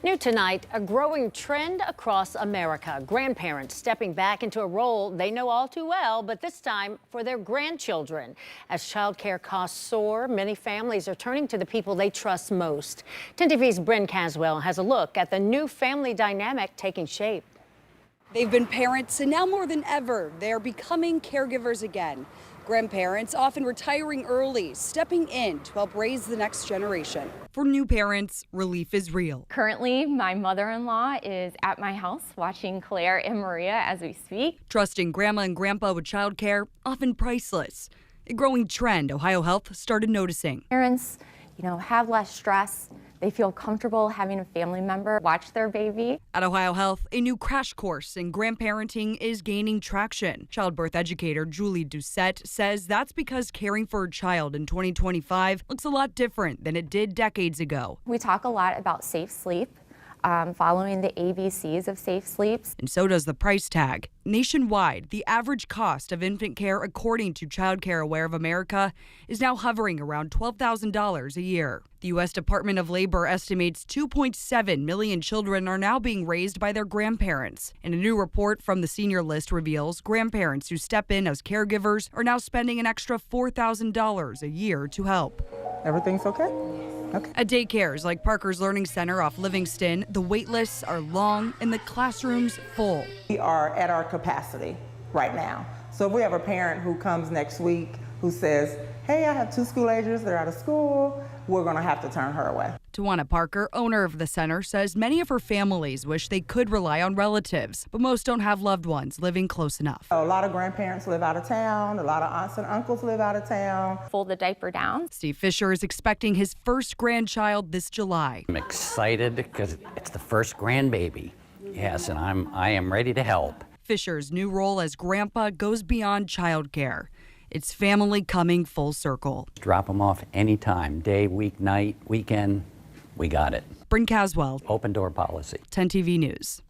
New tonight, a growing trend across America. Grandparents stepping back into a role they know all too well, but this time for their grandchildren. As childcare costs soar, many families are turning to the people they trust most. 10 TV's Bryn Caswell has a look at the new family dynamic taking shape. They've been parents, and now more than ever, they're becoming caregivers again. Grandparents often retiring early, stepping in to help raise the next generation. For new parents, relief is real. Currently, my mother-in-law is at my house watching Claire and Maria as we speak. Trusting grandma and grandpa with childcare, often priceless. A growing trend OhioHealth started noticing. Parents, have less stress. They feel comfortable having a family member watch their baby. At OhioHealth, a new crash course in grandparenting is gaining traction. Childbirth educator Julie Doucette says that's because caring for a child in 2025 looks a lot different than it did decades ago. We talk a lot about safe sleep, following the ABCs of safe sleeps. And so does the price tag. Nationwide, the average cost of infant care, according to Child Care Aware of America, is now hovering around $12,000 a year. The U.S. Department of Labor estimates 2.7 million children are now being raised by their grandparents. And a new report from the Senior List reveals grandparents who step in as caregivers are now spending an extra $4,000 a year to help. Everything's okay? Okay. At daycares like Parker's Learning Center off Livingston, the wait lists are long and the classrooms full. We are at our capacity right now. So if we have a parent who comes next week who says, hey, I have 2 school-agers, they're out of school, we're going to have to turn her away. Tawana Parker, owner of the center, says many of her families wish they could rely on relatives, but most don't have loved ones living close enough. A lot of grandparents live out of town. A lot of aunts and uncles live out of town. Fold the diaper down. Steve Fisher is expecting his first grandchild this July. I'm excited because it's the first grandbaby. Yes, and I am ready to help. Fisher's new role as grandpa goes beyond childcare. It's family coming full circle. Drop them off anytime, day, week, night, weekend. We got it. Bryn Caswell, Open door policy. 10 TV News.